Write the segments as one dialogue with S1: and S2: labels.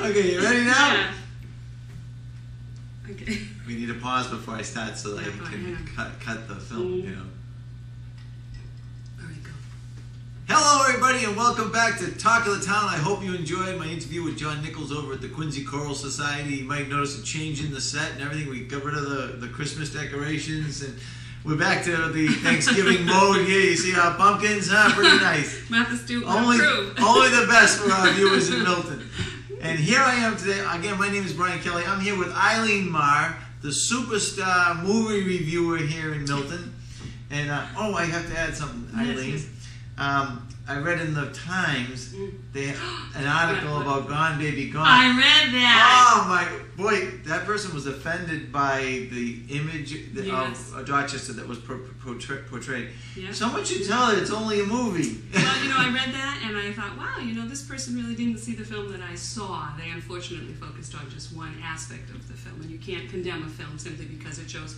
S1: Okay, you ready now?
S2: Yeah. Okay.
S1: We need a pause before I start so that I can cut the film, you know.
S2: All right, go.
S1: Hello, everybody, and welcome back to Talk of the Town. I hope you enjoyed my interview with John Nichols over at the Quincy Choral Society. You might notice a change in the set and everything. We got rid of the Christmas decorations, and we're back to the Thanksgiving mode here. You see our pumpkins, huh? Pretty nice. Only the best for our viewers in Milton. And here I am today. Again, my name is Brian Kelley. I'm here with Eileen Maher, the superstar movie reviewer here in Milton. And, oh, I have to add something, Eileen.
S2: Yes.
S1: I read in the Times they an article about Gone Baby Gone.
S2: I read that.
S1: Oh my boy, that person was offended by the image of Dorchester that was portrayed.
S2: Yeah.
S1: Someone should tell her it's only a movie.
S2: Well, you know, I read that and I thought, wow, you know, this person really didn't see the film that I saw. They unfortunately focused on just one aspect of the film, and you can't condemn a film simply because it shows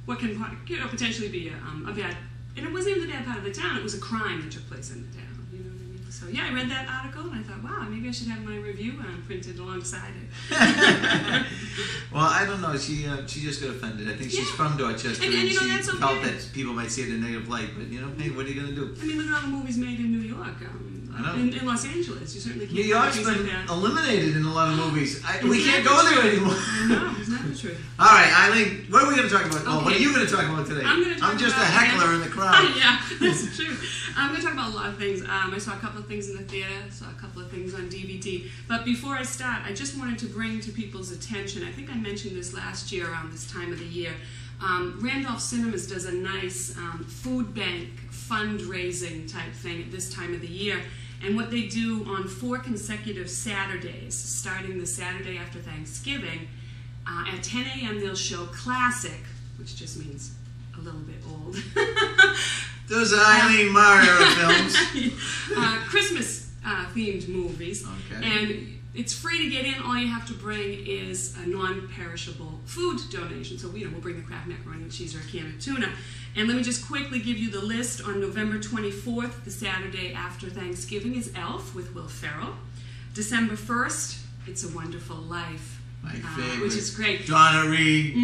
S2: what can, you know, potentially be a bad. And it wasn't even the bad part of the town, it was a crime that took place in the town, you know what I mean? So yeah, I read that article and I thought, wow, maybe I should have my review printed alongside it.
S1: Well, I don't know, she just got offended. I think she's from Dorchester and
S2: you know,
S1: she
S2: that's okay.
S1: felt that people might see it in a negative light, but you know, hey, what are you going to do?
S2: I mean, look at all the movies made in New York, in Los Angeles. You certainly can't.
S1: New York's been eliminated in a lot of movies. We can't go there anymore.
S2: I know, it's not the truth.
S1: All right, Eileen, what are we going to talk about? Okay. Oh, what are you going to talk about today?
S2: I'm
S1: just a heckler in the crowd.
S2: Yeah, that's true. I'm going to talk about a lot of things. I saw a couple of things in the theater, saw a couple of things on DVD. But before I start, I just wanted to bring to people's attention, I think I mentioned this last year around this time of the year, Randolph Cinemas does a nice food bank fundraising type thing at this time of the year. And what they do on 4 consecutive Saturdays, starting the Saturday after Thanksgiving, at 10 a.m. they'll show classic, which just means a little bit old.
S1: Those are Eileen Maher films.
S2: Christmas themed movies.
S1: Okay.
S2: And it's free to get in. All you have to bring is a non-perishable food donation. So, you know, we'll bring the Kraft macaroni and cheese or a can of tuna. And let me just quickly give you the list. On November 24th, the Saturday after Thanksgiving, is Elf with Will Ferrell. December 1st, It's a Wonderful Life.
S1: My favorite.
S2: Which is great.
S1: Donna Reed.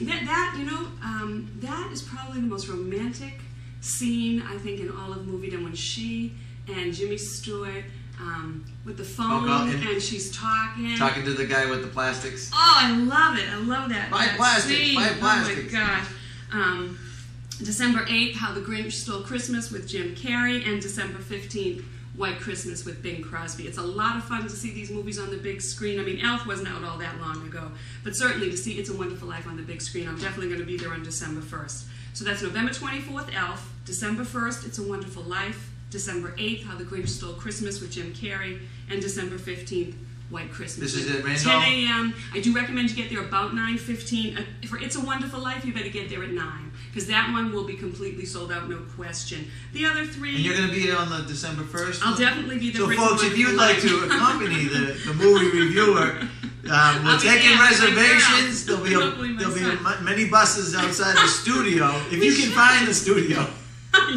S2: That is probably the most romantic scene, I think, in all of moviedom, when she and Jimmy Stewart with the phone and she's talking
S1: to the guy with the plastics.
S2: Oh, I love it. I love that.
S1: Buy plastics.
S2: Scene.
S1: Buy plastics.
S2: Oh my gosh. December 8th, How the Grinch Stole Christmas with Jim Carrey, and December 15th, White Christmas with Bing Crosby. It's a lot of fun to see these movies on the big screen. I mean, Elf wasn't out all that long ago, but certainly to see It's a Wonderful Life on the big screen, I'm definitely going to be there on December 1st. So that's November 24th, Elf, December 1st, It's a Wonderful Life, December 8th, How the Grinch Stole Christmas with Jim Carrey, and December 15th, White Christmas.
S1: This is at Randolph?
S2: 10 a.m. I do recommend you get there about 9:15. For It's a Wonderful Life, you better get there at 9, because that one will be completely sold out, no question. The other 3...
S1: And you're going to be on the December 1st?
S2: I'll definitely be there.
S1: So folks, if you'd like to accompany the movie reviewer, we're taking reservations. There'll be many buses outside the studio, if you can find the studio.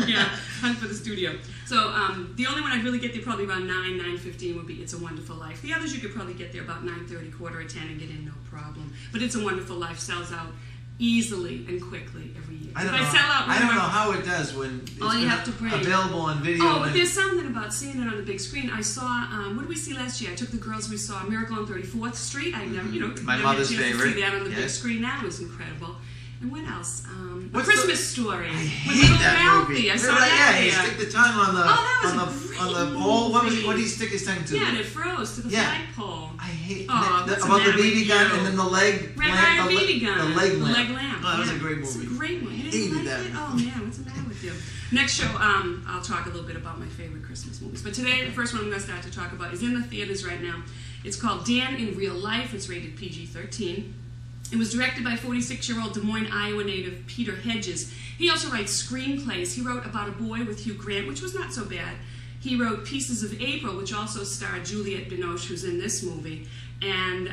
S2: Yeah, hunt for the studio. So the only one I'd really get there probably around 9:15 would be It's a Wonderful Life. The others you could probably get there about 9:30, 9:45, and get in no problem. But It's a Wonderful Life sells out easily and quickly every year.
S1: I don't know how it does when it's available on video.
S2: Oh, but there's something about seeing it on the big screen. I saw, what did we see last year? I took the girls, we saw Miracle on 34th Street. I never,
S1: my mother's favorite.
S2: To see that on the big screen. That was incredible. And what else? A
S1: What's
S2: Christmas Story.
S1: I hate that movie.
S2: I saw that.
S1: Yeah, he stick the tongue on the pole. What did he stick his tongue to?
S2: Yeah, and it froze to the flagpole.
S1: I hate about the BB gun and then the leg.
S2: Red BB gun.
S1: The leg lamp.
S2: The leg lamp.
S1: Oh, that was a great movie.
S2: It's a great one. You
S1: Hated
S2: didn't like
S1: that.
S2: it? Oh man, what's the matter with you? Next show, I'll talk a little bit about my favorite Christmas movies. But today, the first one I'm going to start to talk about is in the theaters right now. It's called Dan in Real Life. It's rated PG-13. It was directed by 46-year-old Des Moines, Iowa native Peter Hedges. He also writes screenplays. He wrote About a Boy with Hugh Grant, which was not so bad. He wrote Pieces of April, which also starred Juliette Binoche, who's in this movie. And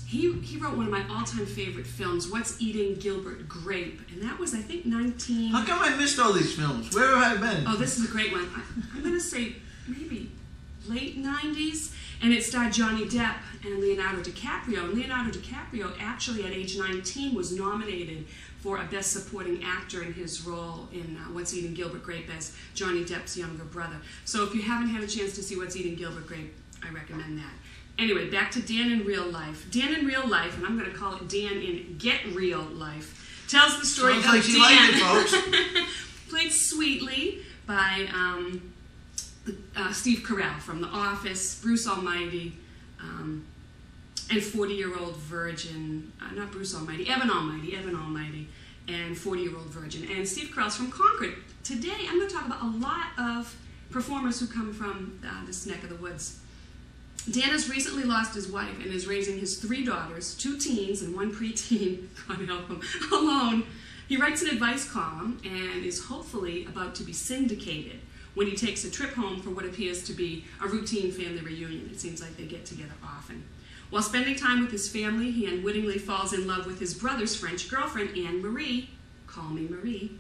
S2: he wrote one of my all-time favorite films, What's Eating Gilbert Grape. And that was, I think, 19...
S1: How come I missed all these films? Where have I been?
S2: Oh, this is a great one. I'm going to say maybe late 90s, and it starred Johnny Depp and Leonardo DiCaprio. And Leonardo DiCaprio actually at age 19 was nominated for a Best Supporting Actor in his role in What's Eating Gilbert Grape as Johnny Depp's younger brother. So if you haven't had a chance to see What's Eating Gilbert Grape, I recommend that. Anyway, back to Dan in Real Life. Dan in Real Life, and I'm going to call it Dan in Get Real Life, tells the story of
S1: like she
S2: Dan,
S1: liked it, folks.
S2: played sweetly by Steve Carell from The Office, Bruce Almighty, and 40-year-old virgin, not Bruce Almighty, Evan Almighty, and 40-year-old virgin. And Steve Carell's from Concord. Today, I'm going to talk about a lot of performers who come from this neck of the woods. Dan has recently lost his wife and is raising his 3 daughters, 2 teens and 1 preteen, God help him, alone. He writes an advice column and is hopefully about to be syndicated when he takes a trip home for what appears to be a routine family reunion. It seems like they get together often. While spending time with his family, he unwittingly falls in love with his brother's French girlfriend, Anne-Marie, call me Marie,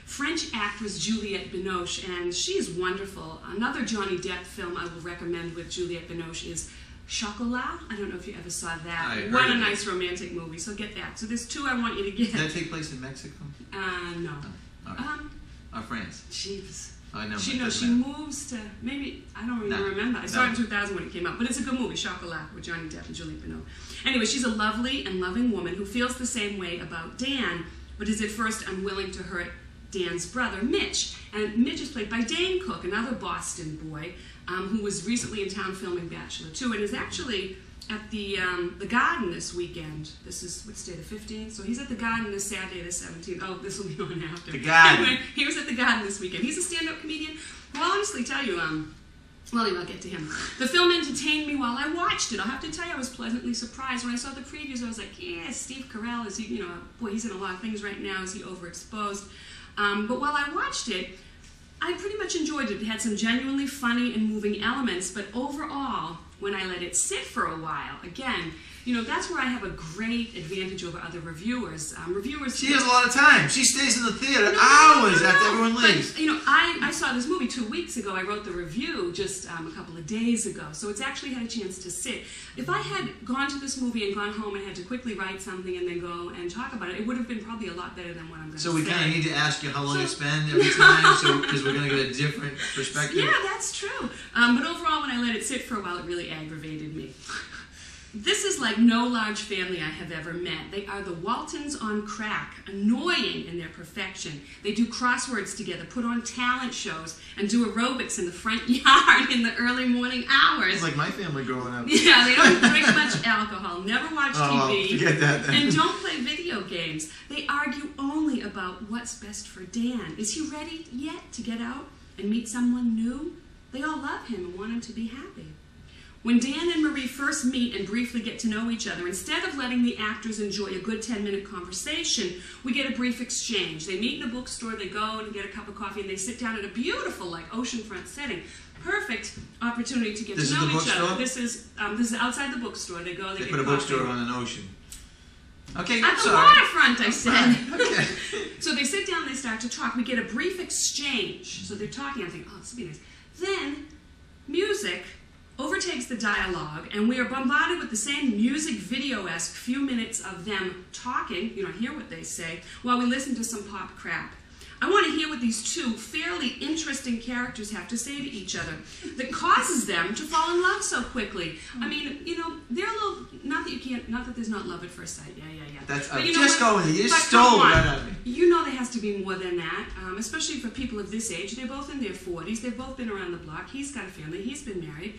S2: French actress Juliette Binoche, and she is wonderful. Another Johnny Depp film I will recommend with Juliette Binoche is Chocolat. I don't know if you ever saw that. What a nice romantic movie, so get that. So there's 2 I want you to get.
S1: Did that take place in Mexico?
S2: No.
S1: Oh, okay. France.
S2: She moves to, maybe, I don't even remember. I saw it in 2000 when it came out, but it's a good movie, Chocolat, with Johnny Depp and Juliette Binoche. Anyway, she's a lovely and loving woman who feels the same way about Dan, but is at first unwilling to hurt Dan's brother, Mitch. And Mitch is played by Dane Cook, another Boston boy who was recently in town filming Bachelor 2 and is actually at the Garden this weekend. This is, what's today, the 15th? So he's at the Garden this Saturday, the 17th. Oh, this will be on after.
S1: The Garden.
S2: Anyway, he was at the Garden this weekend. He's a stand-up comedian. I'll honestly tell you, well, I'll get to him. The film entertained me while I watched it. I'll have to tell you, I was pleasantly surprised. When I saw the previews, I was like, yeah, Steve Carell, is he, boy, he's in a lot of things right now. Is he overexposed? But while I watched it, I pretty much enjoyed it. It had some genuinely funny and moving elements, but overall, when I let it sit for a while, again, that's where I have a great advantage over other reviewers.
S1: She has a lot of time. She stays in the theater hours after everyone leaves.
S2: But, I saw this movie 2 weeks ago. I wrote the review just a couple of days ago, so it's actually had a chance to sit. If I had gone to this movie and gone home and had to quickly write something and then go and talk about it, it would have been probably a lot better than what I'm going to say.
S1: So we kind of need to ask you how long you spend every time, because we're going to get a different perspective.
S2: Yeah, that's true. But overall, when I let it sit for a while, it really aggravated me. This is like no large family I have ever met. They are the Waltons on crack, annoying in their perfection. They do crosswords together, put on talent shows, and do aerobics in the front yard in the early morning hours.
S1: It's like my family growing up.
S2: Yeah, they don't drink much alcohol, never watch TV,
S1: forget that then.
S2: and don't play video games. They argue only about what's best for Dan. Is he ready yet to get out and meet someone new? They all love him and want him to be happy. When Dan and Marie first meet and briefly get to know each other, instead of letting the actors enjoy a good 10-minute conversation, we get a brief exchange. They meet in a bookstore, they go and get a cup of coffee, and they sit down at a beautiful, oceanfront setting. Perfect opportunity to get to know each other. This is outside the bookstore. They go, they get
S1: put a
S2: coffee.
S1: Bookstore on an ocean. Okay,
S2: At the
S1: sorry.
S2: waterfront, I said.
S1: Okay.
S2: So they sit down, they start to talk. We get a brief exchange. So they're talking, I think, oh, this will be nice. Then, music overtakes the dialogue, and we are bombarded with the same music video-esque few minutes of them talking, hear what they say, while we listen to some pop crap. I want to hear what these 2 fairly interesting characters have to say to each other that causes them to fall in love so quickly. I mean, they're a little, not that there's not love at first sight. Yeah.
S1: I'm just going with you. You stole right out of me.
S2: There has to be more than that, especially for people of this age. They're both in their 40s. They've both been around the block. He's got a family. He's been married.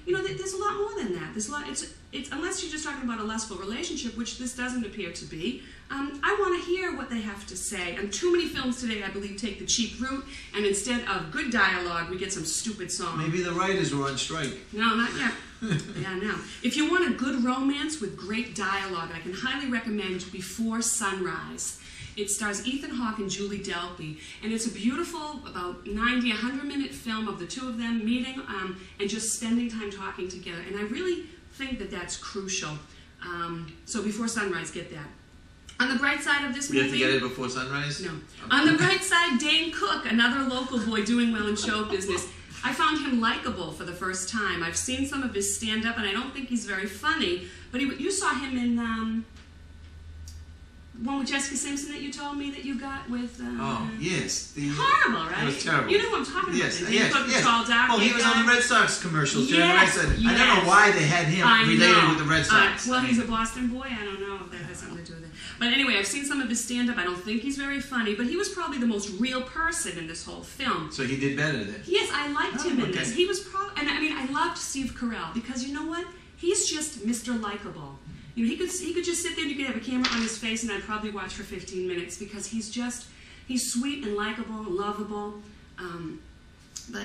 S2: There's a lot more than that. There's a lot. It's unless you're just talking about a lustful relationship, which this doesn't appear to be. I want to hear what they have to say. And too many films today, I believe, take the cheap route, and instead of good dialogue, we get some stupid song.
S1: Maybe the writers were on strike.
S2: No, not yet. Yeah, no. If you want a good romance with great dialogue, I can highly recommend Before Sunrise. It stars Ethan Hawke and Julie Delpy, and it's a beautiful, about 90, 100-minute film of the 2 of them meeting and just spending time talking together. And I really think that that's crucial. So Before Sunrise, get that. On the bright side of this movie...
S1: We have to get it before sunrise?
S2: No. Okay. On the bright side, Dane Cook, another local boy doing well in show business, I found him likable for the first time. I've seen some of his stand-up, and I don't think he's very funny. But you saw him in one with Jessica Simpson that you told me that you got with...
S1: oh, yes.
S2: Horrible, right?
S1: That was terrible.
S2: You know what I'm talking
S1: yes,
S2: about.
S1: Yes,
S2: yes. Tall, dark,
S1: well, he was on the Red Sox commercials.
S2: Yes,
S1: I don't know why they had him related with the Red Sox.
S2: Well, he's a Boston boy. I don't know if that has something to do with it. But anyway, I've seen some of his stand-up. I don't think he's very funny, but he was probably the most real person in this whole film.
S1: So he did better then?
S2: Yes, I liked him in this. He was and I mean, I loved Steve Carell because you know what? He's just Mr. Likable. You know, he could just sit there and you could have a camera on his face and I'd probably watch for 15 minutes because he's sweet and likable and lovable. But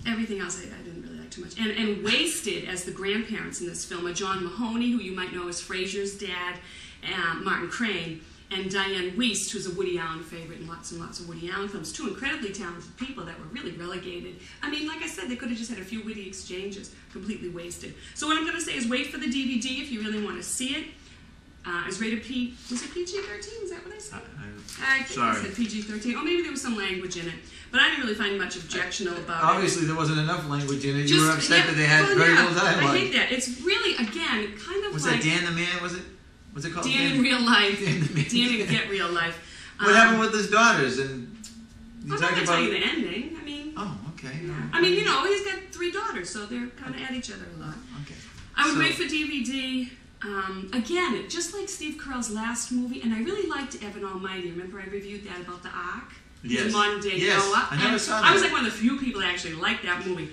S2: everything else I didn't really like too much. And wasted as the grandparents in this film are John Mahoney, who you might know as Frasier's dad, Martin Crane, and Diane Wiest, who's a Woody Allen favorite in lots and lots of Woody Allen films. Two incredibly talented people that were really relegated. I mean, like I said, they could have just had a few witty exchanges, completely wasted. So what I'm going to say is wait for the DVD if you really want to see it. It's rated was it PG-13? Is that what I said? I think I said PG-13. Or maybe there was some language in it. But I didn't really find much objectionable about it.
S1: Obviously, there wasn't enough language in it. You were upset that they had very little dialogue.
S2: I hate that. It's really, again, kind of
S1: was
S2: like...
S1: Was that Dan the Man? Was it called
S2: Dan in Real Life.
S1: Dan
S2: in Get Real Life.
S1: What happened with his daughters? And
S2: I'm not going to tell you the ending. I mean...
S1: Oh, okay.
S2: Yeah. I mean, you know, he's got 3 daughters, so they're kind of at each other a lot.
S1: Okay.
S2: I would wait for DVD. Again, just like Steve Carell's last movie, and I really liked Evan Almighty. Remember I reviewed that about the Ark?
S1: Yes.
S2: The modern day
S1: yes.
S2: Noah.
S1: I never saw that.
S2: I was like one of the few people that actually liked that movie.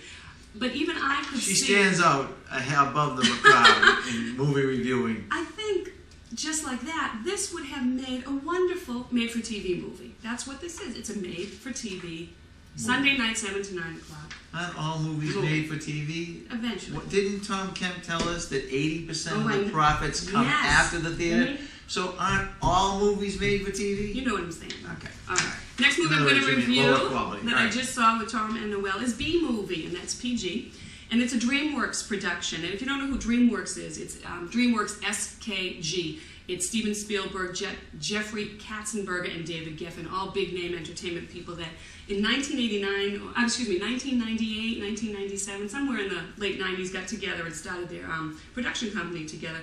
S2: But even I could see...
S1: She stands out above the crowd in movie reviewing.
S2: I think, just like that, this would have made a wonderful made-for-TV movie. That's what this is. It's a made-for-TV movie. Sunday night, 7 to 9 o'clock.
S1: Aren't all movies made for TV?
S2: Eventually.
S1: Didn't Tom Kemp tell us that 80% of the profits come after the theater? Mm-hmm. So aren't all movies made for TV?
S2: You know what I'm saying.
S1: Okay.
S2: All right. Next movie I'm going to review that I just saw with Tom and Noel is B-Movie, and that's PG. And it's a DreamWorks production. And if you don't know who DreamWorks is, it's DreamWorks SKG. It's Steven Spielberg, Jeffrey Katzenberger, and David Geffen, all big-name entertainment people that in 1998, 1997, somewhere in the late 90s, got together and started their production company together.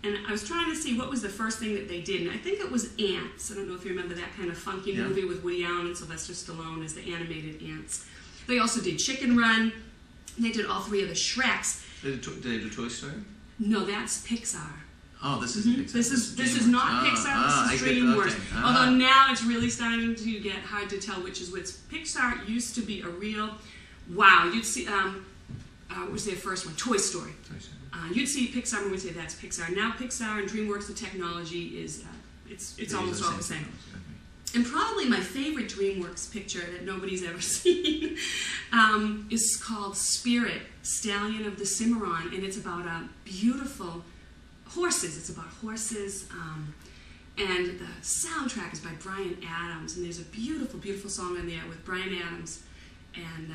S2: And I was trying to see what was the first thing that they did, and I think it was Ants. I don't know if you remember that kind of funky movie with Woody Allen and Sylvester Stallone as the animated Ants. They also did Chicken Run. They did all 3 of the Shreks.
S1: Did they do Toy Story?
S2: No, that's Pixar.
S1: Oh, this isn't Pixar.
S2: This is not Pixar. This is DreamWorks. Although now it's really starting to get hard to tell which is which. Pixar used to be a real wow. You'd see what was their first one? Toy Story. You'd see Pixar and we'd say that's Pixar. Now Pixar and DreamWorks, the technology is it's almost all the same. And probably my favorite DreamWorks picture that nobody's ever seen is called Spirit, Stallion of the Cimarron, and it's about a beautiful horses. It's about horses, and the soundtrack is by Brian Adams, and there's a beautiful, beautiful song in there with Brian Adams and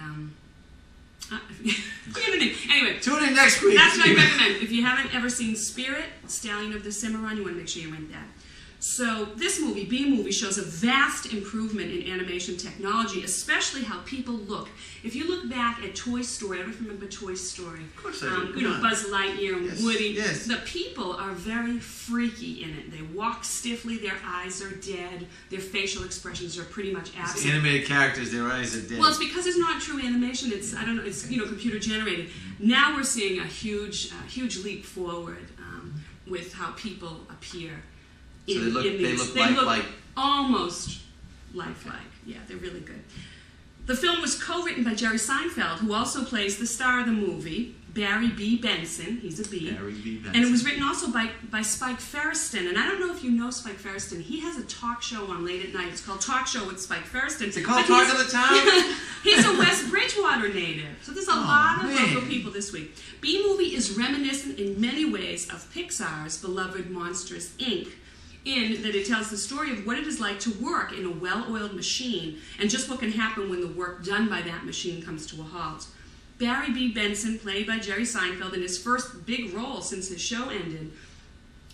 S2: anyway,
S1: tune in next week.
S2: That's what I recommend. If you haven't ever seen Spirit, Stallion of the Cimarron, you want to make sure you rent that. So this movie, B-Movie, shows a vast improvement in animation technology, especially how people look. If you look back at Toy Story, I don't remember Toy Story.
S1: Of course I do.
S2: You know, Buzz Lightyear and Woody.
S1: Yes.
S2: The people are very freaky in it. They walk stiffly, their eyes are dead, their facial expressions are pretty much absent.
S1: It's animated characters, their eyes are dead.
S2: Well, it's because it's not true animation. It's I don't know. It's computer generated. Now we're seeing a huge leap forward with how people appear.
S1: So they look
S2: almost lifelike. Yeah, they're really good. The film was co-written by Jerry Seinfeld, who also plays the star of the movie, Barry B. Benson. He's a B.
S1: Barry B. Benson.
S2: And it was written also by Spike Feresten. And I don't know if you know Spike Feresten. He has a talk show on late at night. It's called Talk Show with Spike Feresten.
S1: Is it called Talk of the Town?
S2: He's a West Bridgewater native. So there's a lot of local people this week. B-Movie is reminiscent in many ways of Pixar's beloved Monsters, Inc., in that it tells the story of what it is like to work in a well-oiled machine and just what can happen when the work done by that machine comes to a halt. Barry B. Benson, played by Jerry Seinfeld in his first big role since his show ended,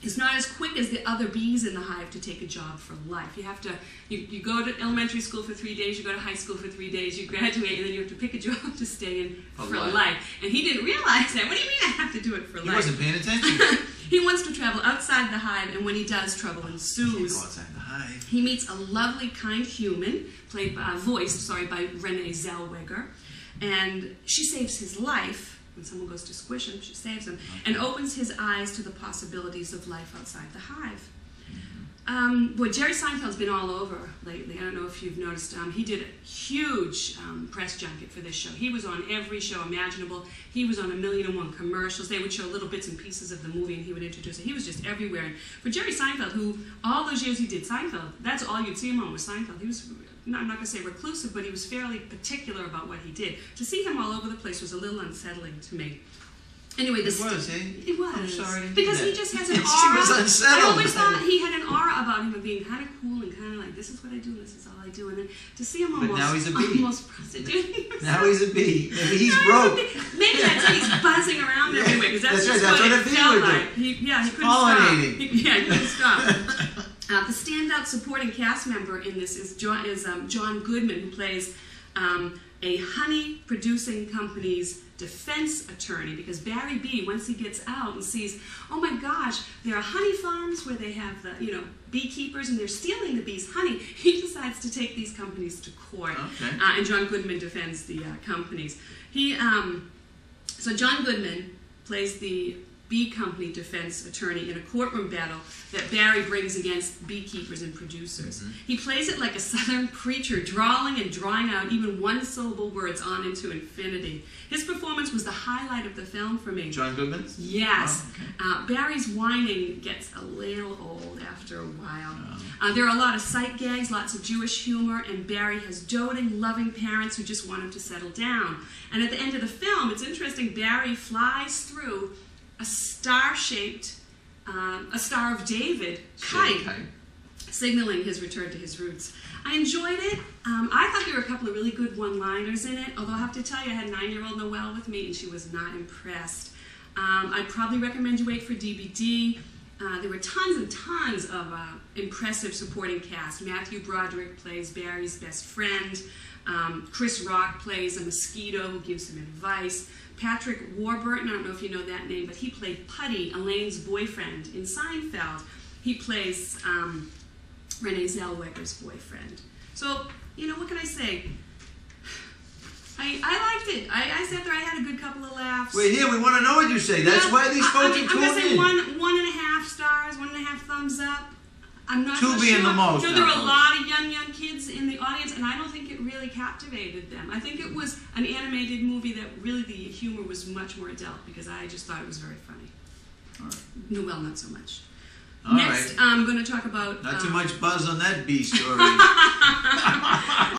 S2: is not as quick as the other bees in the hive to take a job for life. You have to, you go to elementary school for 3 days, you go to high school for 3 days, you graduate, and then you have to pick a job to stay in for life. And he didn't realize that. What do you mean I have to do it for life?
S1: He wasn't paying attention.
S2: He wants to travel outside the hive, and when he does, trouble ensues.
S1: Can't go outside the hive.
S2: He meets a lovely, kind human, voiced by Renee Zellweger, and she saves his life. When someone goes to squish him, she saves him, and opens his eyes to the possibilities of life outside the hive. Jerry Seinfeld's been all over lately. I don't know if you've noticed. He did a huge press junket for this show. He was on every show imaginable. He was on 1,000,001 commercials. They would show little bits and pieces of the movie, and he would introduce it. He was just everywhere. And for Jerry Seinfeld, who all those years he did Seinfeld, that's all you'd see him on was Seinfeld. He was, I'm not going to say reclusive, but he was fairly particular about what he did. To see him all over the place was a little unsettling to me. Anyway,
S1: It was. I'm sorry to
S2: because
S1: hear
S2: he
S1: that.
S2: just has an aura.
S1: She was unsettled.
S2: I always thought he had an aura about him of being kind of cool and kind of like, this is what I do, this is all I do. And then to see him almost,
S1: now he's a bee.
S2: almost prostituting himself.
S1: Now he's a bee. Maybe he's broke.
S2: Maybe that's it. He's buzzing around everywhere. Because that's
S1: right.
S2: just
S1: That's what
S2: it
S1: a bee
S2: felt
S1: would do.
S2: like. He couldn't
S1: Pollinating.
S2: stop. He couldn't stop. The standout supporting cast member in this is John Goodman, who plays a honey producing company's defense attorney, because Barry B, once he gets out and sees, oh my gosh, there are honey farms where they have the beekeepers and they're stealing the bees' honey, he decides to take these companies to court.
S1: Okay.
S2: And John Goodman defends the companies. So John Goodman plays the bee company defense attorney in a courtroom battle that Barry brings against beekeepers and producers. Mm-hmm. He plays it like a southern preacher, drawling and drawing out even one-syllable words on into infinity. His performance was the highlight of the film for me.
S1: John Goodman?
S2: Yes.
S1: Oh, okay.
S2: Barry's whining gets a little old after a while. There are a lot of sight gags, lots of Jewish humor, and Barry has doting, loving parents who just want him to settle down. And at the end of the film, it's interesting, Barry flies through a star-shaped, a Star of David kite, signaling his return to his roots. I enjoyed it. I thought there were a couple of really good one-liners in it, although I have to tell you, I had 9-year-old Noelle with me, and she was not impressed. I'd probably recommend you wait for DVD. There were tons and tons of impressive supporting cast. Matthew Broderick plays Barry's best friend. Chris Rock plays a mosquito who gives him advice. Patrick Warburton, I don't know if you know that name, but he played Putty, Elaine's boyfriend in Seinfeld. He plays Renee Zellweger's boyfriend. So, what can I say? I liked it. I sat there, I had a good couple of laughs.
S1: We're here, we want to know what you say. That's why these folks are
S2: I'm going to say
S1: tuning in.
S2: 1.5 stars, 1.5 thumbs up. I'm not
S1: Two
S2: so
S1: being
S2: sure.
S1: the most.
S2: There were a lot of young kids in the audience, and I don't think it really captivated them. I think it was an animated movie that really the humor was much more adult, because I just thought it was very funny.
S1: All right.
S2: Noelle, not so much.
S1: All
S2: Next,
S1: right.
S2: I'm going to talk about...
S1: Not too much buzz on that bee story.